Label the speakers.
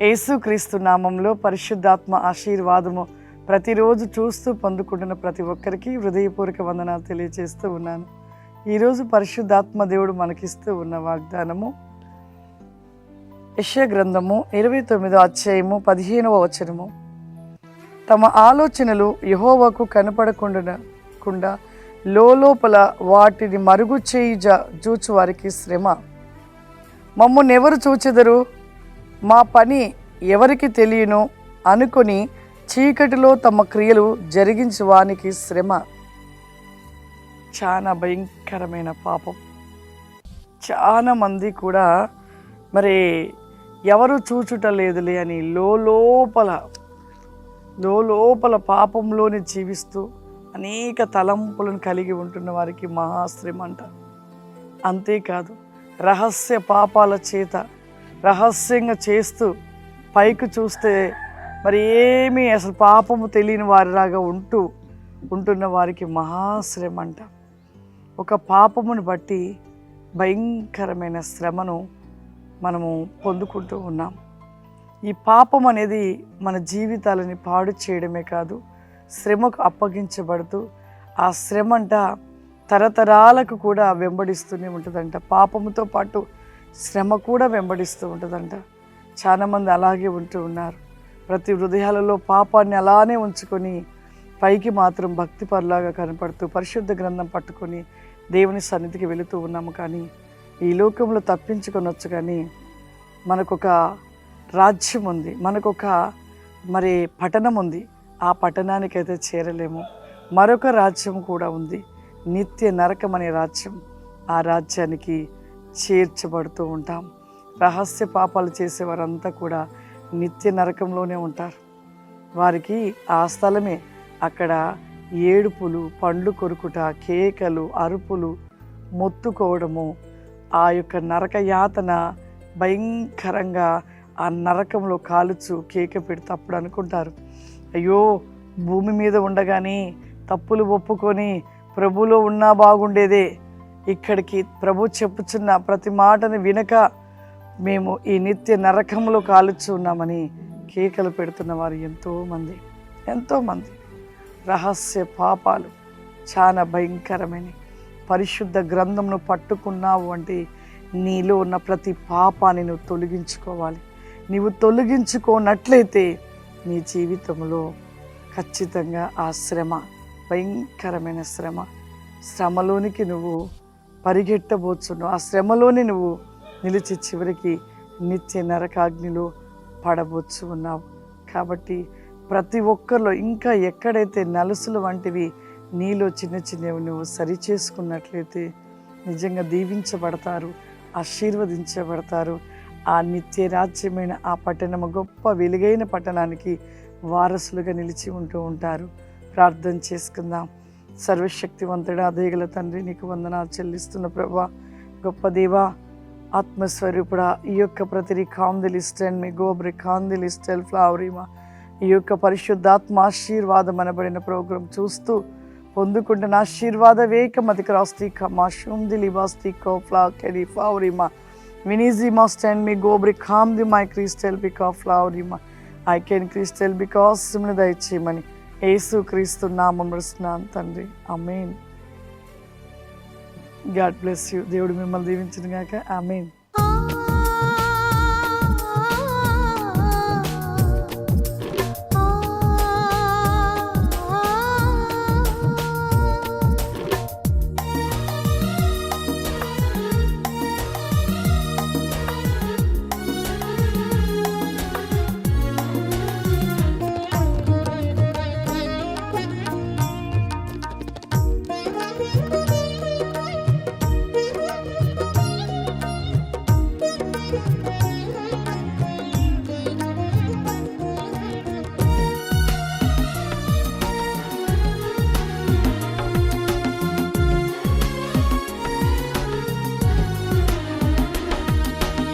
Speaker 1: యేసుక్రీస్తు నామంలో పరిశుద్ధాత్మ ఆశీర్వాదము ప్రతిరోజు చూస్తూ పొందుకుంటున్న ప్రతి ఒక్కరికి హృదయపూర్వక వందనాలు తెలియజేస్తూ ఉన్నాను. ఈరోజు పరిశుద్ధాత్మ దేవుడు మనకిస్తూ ఉన్న వాగ్దానము యెషయా గ్రంథము 29వ అధ్యాయము 15వ వచనము. తమ ఆలోచనలు యెహోవాకు కనపడకుండా లోపల వాటిని మరుగు చేయి చూచు వారికి శ్రమ. మమ్మునెవరు చూచెదరు, మా పని ఎవరికి తెలియను అనుకొని చీకటిలో తమ క్రియలు జరిగించు వానికి శ్రమ. చాలా భయంకరమైన పాపం. చాలా మంది కూడా మరి ఎవరు చూచుట లేదులే అని లోపల పాపంలోనే జీవిస్తూ అనేక తలంపులను కలిగి ఉంటున్న వారికి మహాశ్రమ అంట. అంతేకాదు, రహస్య పాపాల చేత రహస్యంగా చేస్తూ పైకి చూస్తే మరి ఏమీ అసలు పాపము తెలియని వారిలాగా ఉంటున్న వారికి మహాశ్రమ అంట. ఒక పాపమును బట్టి భయంకరమైన శ్రమను మనము పొందుకుంటూ ఉన్నాం. ఈ పాపం అనేది మన జీవితాలని పాడు చేయడమే కాదు, శ్రమకు అప్పగించబడుతూ ఆ శ్రమ అంట తరతరాలకు కూడా వెంబడిస్తూనే ఉంటుందంట. పాపముతో పాటు శ్రమ కూడా వెంబడిస్తూ ఉంటుందంట. చాలామంది అలాగే ఉంటూ ఉన్నారు. ప్రతి హృదయాలలో పాపాన్ని అలానే ఉంచుకొని పైకి మాత్రం భక్తి పరులాగా కనపడుతూ పరిశుద్ధ గ్రంథం పట్టుకొని దేవుని సన్నిధికి వెళుతూ ఉన్నాము. కానీ ఈ లోకంలో తప్పించుకొనొచ్చు, కానీ మనకొక రాజ్యం ఉంది, మనకొక మరి పట్టణం ఉంది. ఆ పట్టణానికైతే చేరలేము. మరొక రాజ్యం కూడా ఉంది, నిత్య నరకం అనే రాజ్యం. ఆ రాజ్యానికి చేర్చబడుతూ ఉంటాం. రహస్య పాపాలు చేసేవారంతా కూడా నిత్య నరకంలోనే ఉంటారు. వారికి ఆ స్థలమే, అక్కడ ఏడుపులు, పండ్లు కొరుకుట, కేకలు, అరుపులు, మొత్తుకోవడము, ఆ యొక్క నరక యాతన భయంకరంగా ఆ నరకంలో కాలుచు కేక పెడితే అప్పుడు అనుకుంటారు, అయ్యో భూమి మీద ఉండగానే తప్పులు ఒప్పుకొని ప్రభులో ఉన్నా బాగుండేదే, ఇక్కడికి ప్రభు చెప్పుచున్న ప్రతి మాటని వినక మేము ఈ నిత్య నరకంలో కాలుచు ఉన్నామని కేకలు పెడుతున్న వారు ఎంతోమంది. రహస్య పాపాలు చాలా భయంకరమైనవి. పరిశుద్ధ గ్రంథంను పట్టుకున్నావు అంటే నీలో ఉన్న ప్రతి పాపాన్ని నువ్వు తొలగించుకోవాలి. నీవు తొలగించుకోనట్లయితే నీ జీవితంలో ఖచ్చితంగా ఆ శ్రమ, భయంకరమైన శ్రమలోనికి నువ్వు పరిగెట్టబోచున్నావు. ఆ శ్రమలోని నువ్వు నిలిచి చివరికి నిత్య నరకాగ్నిలో పడబోచు ఉన్నావు. కాబట్టి ప్రతి ఒక్కరిలో ఇంకా ఎక్కడైతే నలుసులు వంటివి నీలో చిన్నవి నువ్వు సరి చేసుకున్నట్లయితే నిజంగా దీవించబడతారు, ఆశీర్వదించబడతారు. ఆ నిత్య రాజ్యమైన ఆ పట్టణము గొప్ప వెలుగైన పట్టణానికి వారసులుగా నిలిచి ఉంటూ ఉంటారు. ప్రార్థన చేసుకుందాం. సర్వశక్తివంతుడా, దయగల తండ్రి, నీకు వందనాలు చెల్లిస్తున్న ప్రభా, గొప్ప దేవా, ఆత్మస్వరూపుడా, ఈ యొక్క ప్రతి కాందిలిస్టెన్ మీ గోబ్రి కాందిలిస్టెల్ ఫ్లవరీమా, ఈ యొక్క పరిశుద్ధాత్మ ఆశీర్వాదం అనబడిన ప్రోగ్రాం చూస్తూ పొందుకుంటున్న ఆశీర్వాద వేకమతికి రాస్తిక మా షూమ్ది లిబాస్తికో ఫ్లా కెరీ ఫ్లవరీమా వినీజిమా స్టాండ్ మీ గోబ్రి కామ్ది మై క్రిస్టల్ బికా ఫ్లవరీమా ఐ కెన్ క్రిస్టల్ బికాస్ సిమ్ని దయచేయమని యేసుక్రీస్తు నామములో అడుగుతున్నాను తండ్రి, ఆమేన్. God bless you. దేవుడు మిమ్మల్ని దీవించును గాక. ఆమేన్.